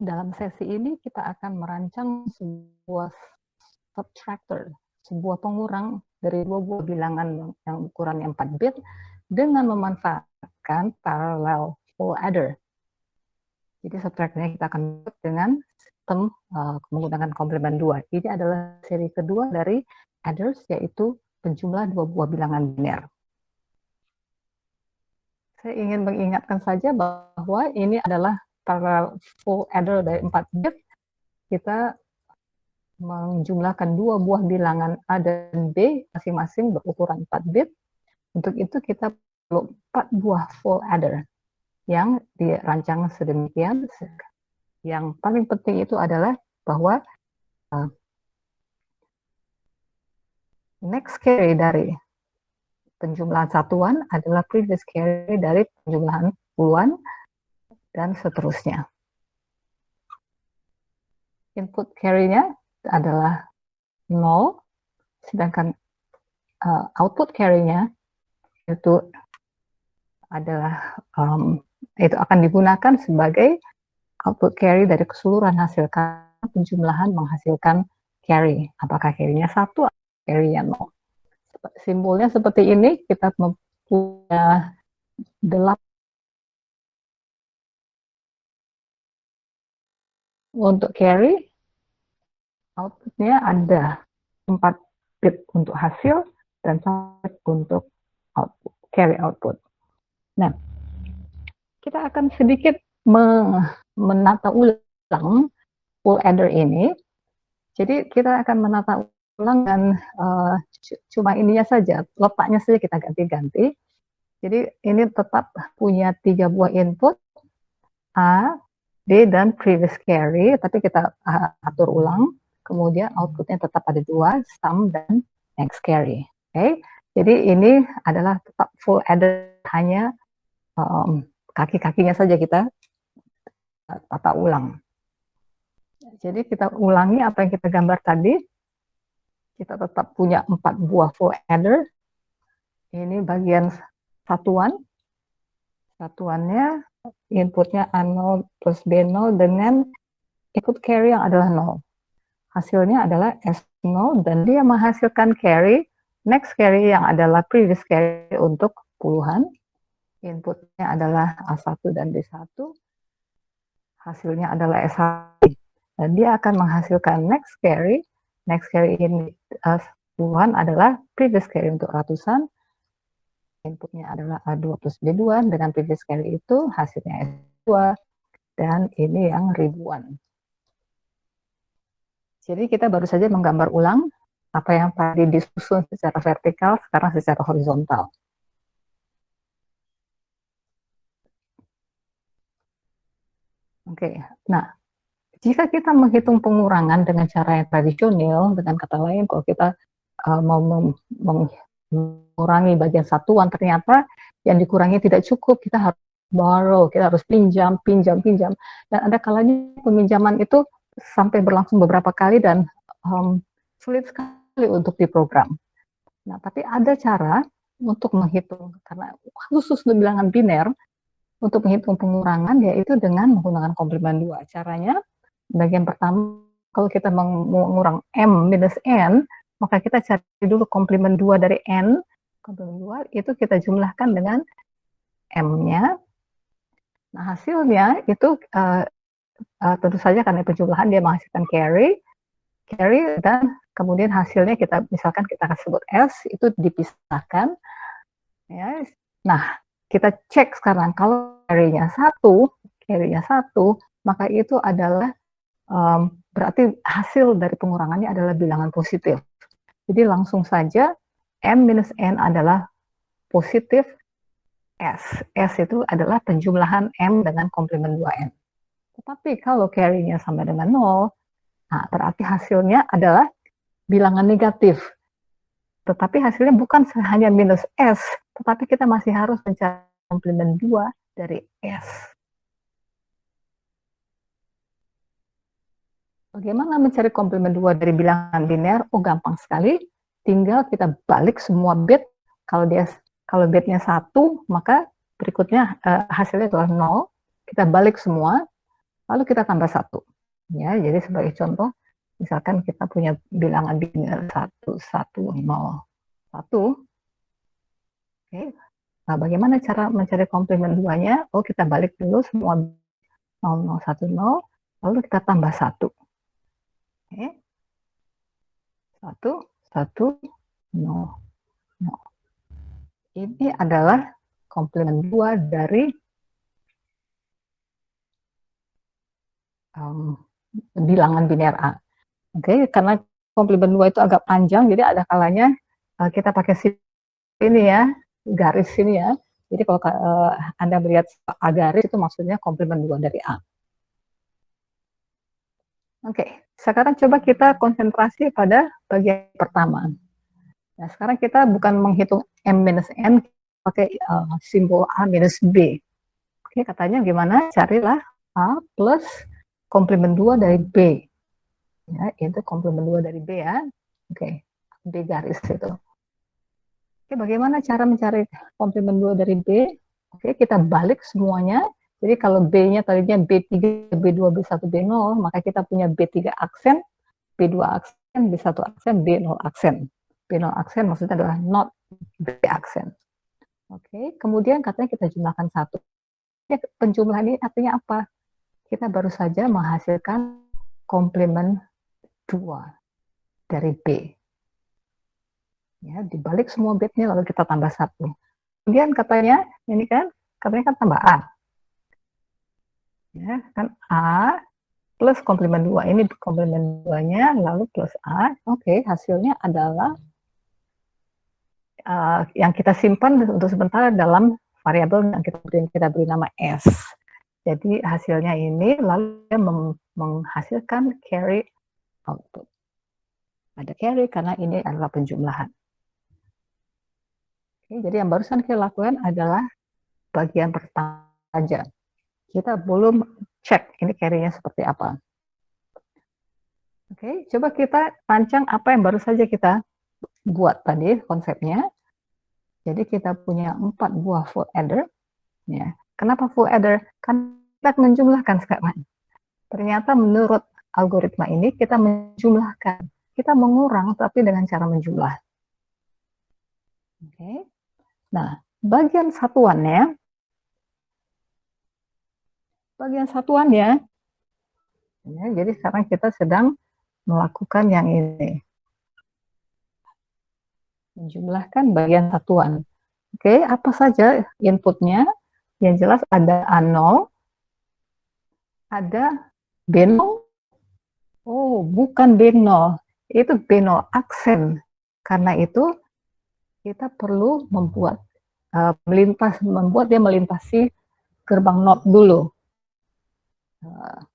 Dalam sesi ini kita akan merancang sebuah subtractor, sebuah pengurang dari dua buah bilangan yang ukurannya 4 bit dengan memanfaatkan parallel full adder. Jadi subtractornya kita akan buat dengan sistem menggunakan komplement 2. Ini adalah seri kedua dari adders, yaitu penjumlah dua buah bilangan biner. Saya ingin mengingatkan saja bahwa ini adalah parallel full adder dari 4 bit. Kita menjumlahkan dua buah bilangan A dan B masing-masing berukuran 4 bit. Untuk itu kita perlu 4 buah full adder yang dirancang sedemikian. Yang paling penting itu adalah bahwa next carry dari penjumlahan satuan adalah previous carry dari penjumlahan puluhan dan seterusnya. Input carry-nya adalah 0, sedangkan output carry-nya itu adalah itu akan digunakan sebagai output carry dari keseluruhan hasil penjumlahan menghasilkan carry. Apakah carry-nya 1 atau carry-nya 0. Simbolnya seperti ini, kita punya 8. Untuk carry, outputnya ada 4 bit untuk hasil dan 1 bit untuk output, carry output. Nah, kita akan sedikit menata ulang full adder ini. Jadi kita akan menata ulang dan cuma ininya saja, letaknya saja kita ganti-ganti. Jadi ini tetap punya 3 buah input, A, D, dan previous carry, tapi kita atur ulang. Kemudian outputnya tetap ada 2, sum dan next carry. Oke, jadi ini adalah tetap full adder, hanya kaki-kakinya saja kita tata ulang. Jadi kita ulangi apa yang kita gambar tadi. Kita tetap punya 4 buah full adder. Ini bagian satuan. Satuannya inputnya A0 plus B0 dengan input carry yang adalah 0. Hasilnya adalah S0 dan dia menghasilkan carry, next carry yang adalah previous carry untuk puluhan. Inputnya adalah A1 dan B1. Hasilnya adalah S1. Dan dia akan menghasilkan next carry. Next carry ini puluhan adalah previous carry untuk ratusan. Inputnya adalah A2 plus B2 dengan previous carry itu hasilnya S2 dan ini yang ribuan. Jadi kita baru saja menggambar ulang apa yang tadi disusun secara vertikal, sekarang secara horizontal. Oke, nah jika kita menghitung pengurangan dengan cara yang tradisional, dengan kata lain, kalau kita mau mengurangi bagian satuan, ternyata yang dikurangi tidak cukup, kita harus borrow, kita harus pinjam. Dan ada kalanya peminjaman itu sampai berlangsung beberapa kali dan sulit sekali untuk diprogram. Nah, tapi ada cara untuk menghitung, karena khusus untuk bilangan biner, untuk menghitung pengurangan yaitu dengan menggunakan komplement 2. Caranya, bagian pertama, kalau kita mengurang M minus N, maka kita cari dulu komplement 2 dari N. Komplement 2 itu kita jumlahkan dengan M-nya. Nah, hasilnya itu tentu saja karena penjumlahan dia menghasilkan carry, dan kemudian hasilnya kita misalkan kita sebut S, itu dipisahkan. Ya. Nah, kita cek sekarang kalau carry-nya 1, maka itu adalah berarti hasil dari pengurangannya adalah bilangan positif. Jadi langsung saja M minus N adalah positif S. S itu adalah penjumlahan M dengan komplement 2N. Tetapi kalau carry-nya sama dengan 0, nah berarti hasilnya adalah bilangan negatif. Tetapi hasilnya bukan hanya minus S, tetapi kita masih harus mencari komplement 2 dari S. Bagaimana mencari komplement 2 dari bilangan biner? Oh, gampang sekali. Tinggal kita balik semua bit. Kalau bitnya 1, maka berikutnya hasilnya adalah 0. Kita balik semua. lalu kita tambah 1. Ya, jadi sebagai contoh, misalkan kita punya bilangan biner 1, 1, 0, 1. Oke. Nah, bagaimana cara mencari komplement 2-nya? Oh, kita balik dulu semua 0, 0, 1, 0, lalu kita tambah 1. Oke. 1, 1, 0, 0. Ini adalah komplement 2 dari bilangan biner A. Oke, karena komplement 2 itu agak panjang, jadi ada kalanya kita pakai ini ya, garis ini ya. Jadi kalau Anda melihat A garis itu maksudnya komplement 2 dari A. Oke, sekarang coba kita konsentrasi pada bagian pertama. Nah, sekarang kita bukan menghitung M-N, pakai simbol A-B. Oke, katanya gimana? Carilah A plus komplement 2 dari B. Ya, itu komplement 2 dari B ya. Oke, B garis itu. Oke, bagaimana cara mencari komplement 2 dari B? Oke, kita balik semuanya. Jadi kalau B-nya tadinya B3, B2, B1, B0, maka kita punya B3 aksen, B2 aksen, B1 aksen, B0 aksen. B0 aksen maksudnya adalah not B aksen. Oke, kemudian katanya kita jumlahkan 1. Ya, penjumlahan ini artinya apa? Kita baru saja menghasilkan komplement 2 dari B. Ya, dibalik semua bitnya lalu kita tambah 1. Kemudian katanya, ini kan, katanya kan tambah A. Ya, kan A plus komplement 2. Ini komplement 2-nya, lalu plus A. Oke, hasilnya adalah yang kita simpan untuk sementara dalam variabel yang kita beri nama S. Jadi hasilnya ini lalu menghasilkan carry output. Ada carry karena ini adalah penjumlahan. Oke, jadi yang barusan kita lakukan adalah bagian pertama saja. Kita belum cek ini carry-nya seperti apa. Oke, coba kita rancang apa yang baru saja kita buat tadi konsepnya. Jadi kita punya 4 buah full adder. Ya. Kenapa full adder? Kan kita menjumlahkan sekarang. Ternyata menurut algoritma ini kita menjumlahkan. Kita mengurang tapi dengan cara menjumlah. Oke. Nah, bagian satuannya ya, jadi sekarang kita sedang melakukan yang ini. Menjumlahkan bagian satuan. Oke, apa saja inputnya? Yang jelas ada A0, ada B0. Oh, bukan B0. Itu B0 aksen. Karena itu kita perlu membuat membuat dia melintasi gerbang not dulu.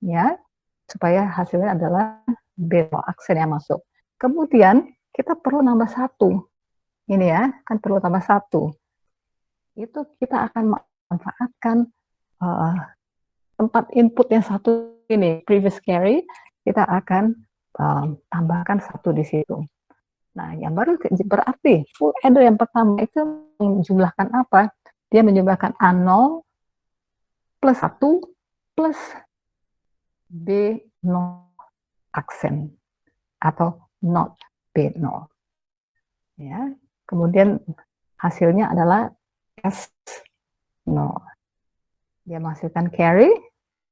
Ya, supaya hasilnya adalah B0 aksen yang masuk. Kemudian kita perlu nambah 1. Ini ya, kan perlu tambah 1. Itu kita akan memanfaatkan tempat input yang 1 ini, previous carry, kita akan tambahkan 1 di situ. Nah, yang baru berarti full adder yang pertama itu menjumlahkan apa? Dia menjumlahkan A0 plus 1 plus B0 aksen atau not B0. Ya. Kemudian hasilnya adalah S0. Dia menghasilkan carry,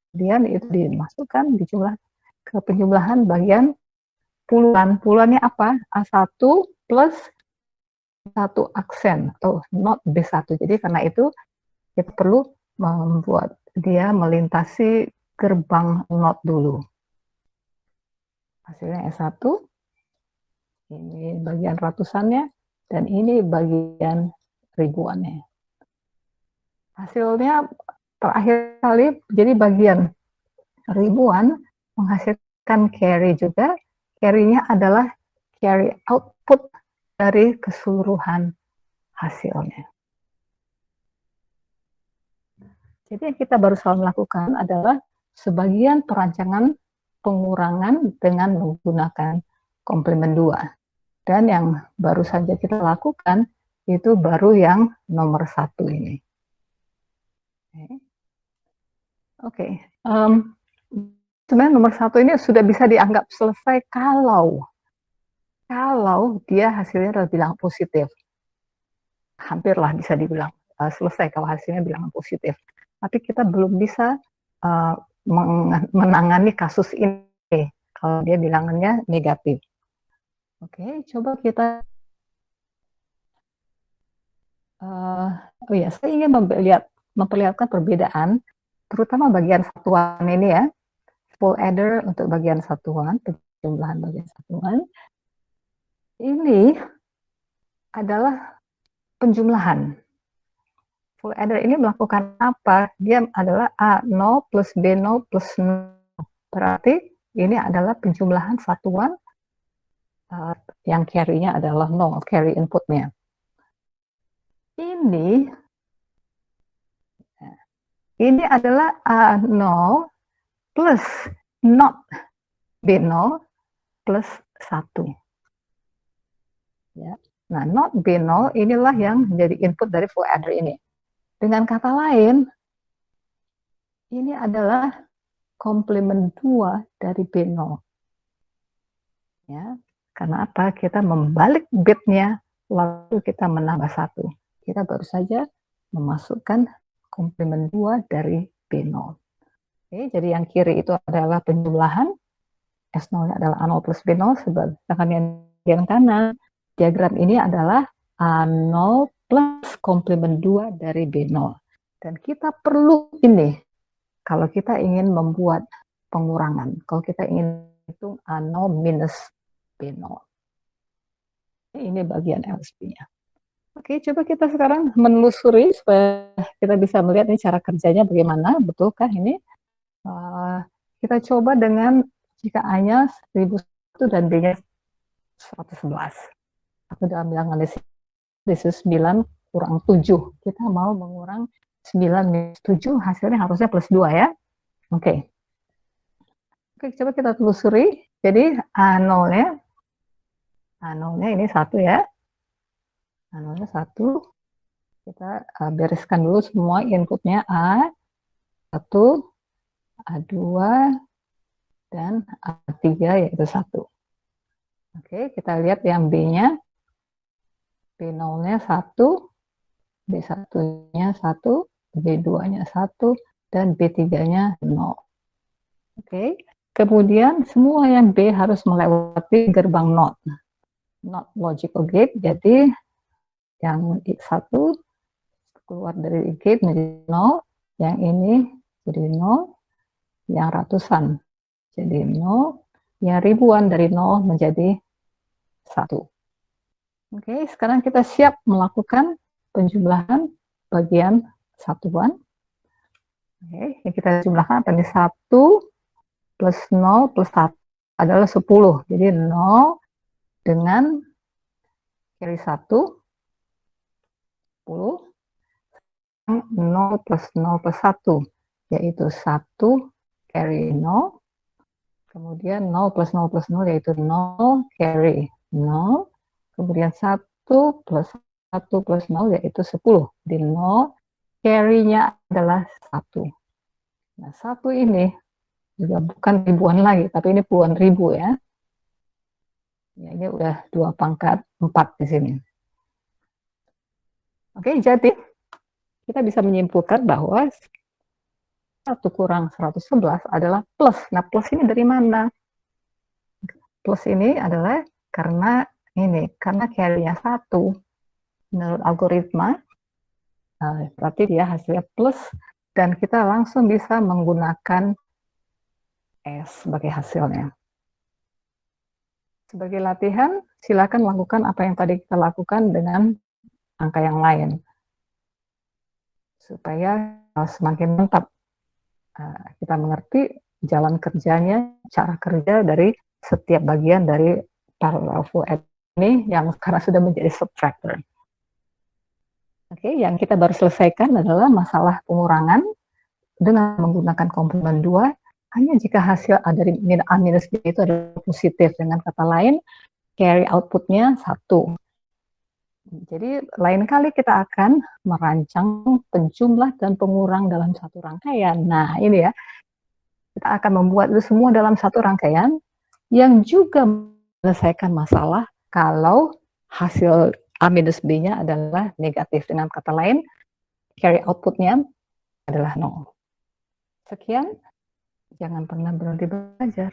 kemudian itu dimasukkan dijumlah ke penjumlahan bagian puluhan. Puluhannya apa? A1 plus 1 aksen atau not B1. Jadi karena itu kita perlu membuat dia melintasi gerbang not dulu. Hasilnya S1. Ini bagian ratusannya dan ini bagian ribuannya. Hasilnya terakhir kali jadi bagian ribuan menghasilkan carry juga. Carry-nya adalah carry output dari keseluruhan hasilnya. Jadi yang kita baru saja lakukan adalah sebagian perancangan pengurangan dengan menggunakan komplement 2. Dan yang baru saja kita lakukan itu baru yang nomor 1 ini. Oke. sebenarnya nomor 1 ini sudah bisa dianggap selesai kalau dia hasilnya adalah bilangan positif. Hampirlah bisa dibilang selesai kalau hasilnya bilangan positif. Tapi kita belum bisa menangani kasus ini kalau dia bilangannya negatif. Oke, coba kita oh ya, saya ingin memperlihatkan perbedaan, terutama bagian satuan ini ya, full adder untuk bagian satuan, penjumlahan bagian satuan. Ini adalah penjumlahan. Full adder ini melakukan apa? Dia adalah A0 plus B0 plus 0. Berarti ini adalah penjumlahan satuan yang carry-nya adalah 0, carry inputnya. Ini adalah A0 plus not B0 plus 1. Ya. Nah, not B0 inilah yang menjadi input dari full adder ini. Dengan kata lain, ini adalah komplement 2 dari B0. Ya. Karena apa? Kita membalik bitnya, lalu kita menambah 1. Kita baru saja memasukkan komplement 2 dari B0. Oke, jadi yang kiri itu adalah penjumlahan, S0 adalah A0 plus B0, sedangkan yang kanan, diagram ini adalah A0 plus komplement 2 dari B0. Dan kita perlu ini, kalau kita ingin membuat pengurangan, kalau kita ingin hitung A0 minus B0. Ini bagian LSB-nya. Oke, coba kita sekarang menelusuri supaya kita bisa melihat ini cara kerjanya bagaimana, betulkah ini? Kita coba dengan jika A-nya 1001 dan B-nya 111. Aku dalam bilangan di 9 kurang 7. Kita mau mengurang 9 minus 7, hasilnya harusnya plus 2 ya. Oke, coba kita telusuri. Jadi A0-nya ini 1 ya. A0-nya 1. Kita bereskan dulu semua inputnya A1, A2, dan A3 yaitu 1. Oke, kita lihat yang B-nya. B0-nya 1, B1-nya 1, B2-nya 1, dan B3-nya 0. Oke, kemudian semua yang B harus melewati gerbang NOT. NOT logical gate, jadi yang 1 keluar dari gate menjadi 0, yang ini jadi 0, yang ratusan jadi 0, yang ribuan dari 0 menjadi 1. Oke, sekarang kita siap melakukan penjumlahan bagian satuan. Oke, yang kita jumlahkan apa nih? 1 plus 0 plus 1 adalah 10. Jadi 0 dengan carry 1, 10. 0 plus 0 plus 1, yaitu 1 carry 0. Kemudian 0 plus 0 plus 0, yaitu 0 carry 0. Kemudian 1 plus 1 plus 0, yaitu 10. Di 0, carry-nya adalah 1. Nah, 1 ini juga bukan ribuan lagi, tapi ini puluhan ribu ya. Ya, ini udah 2 pangkat 4 di sini. Oke, jadi kita bisa menyimpulkan bahwa 1 kurang 111 adalah plus. Nah, plus ini dari mana? Plus ini adalah karena carry-nya 1. Menurut algoritma, berarti dia hasilnya plus, dan kita langsung bisa menggunakan S sebagai hasilnya. Sebagai latihan, silakan lakukan apa yang tadi kita lakukan dengan angka yang lain, supaya semakin mantap kita mengerti jalan kerjanya, cara kerja dari setiap bagian dari parallel full adder ini yang sekarang sudah menjadi subtractor. Oke, yang kita baru selesaikan adalah masalah pengurangan dengan menggunakan komplement 2 hanya jika hasil A dari A minus B itu adalah positif. Dengan kata lain, carry outputnya 1. Jadi lain kali kita akan merancang penjumlah dan pengurang dalam satu rangkaian. Nah, ini ya, kita akan membuat itu semua dalam satu rangkaian yang juga menyelesaikan masalah kalau hasil A minus B-nya adalah negatif. Dengan kata lain, carry output-nya adalah 0. Sekian, jangan pernah berhenti belajar.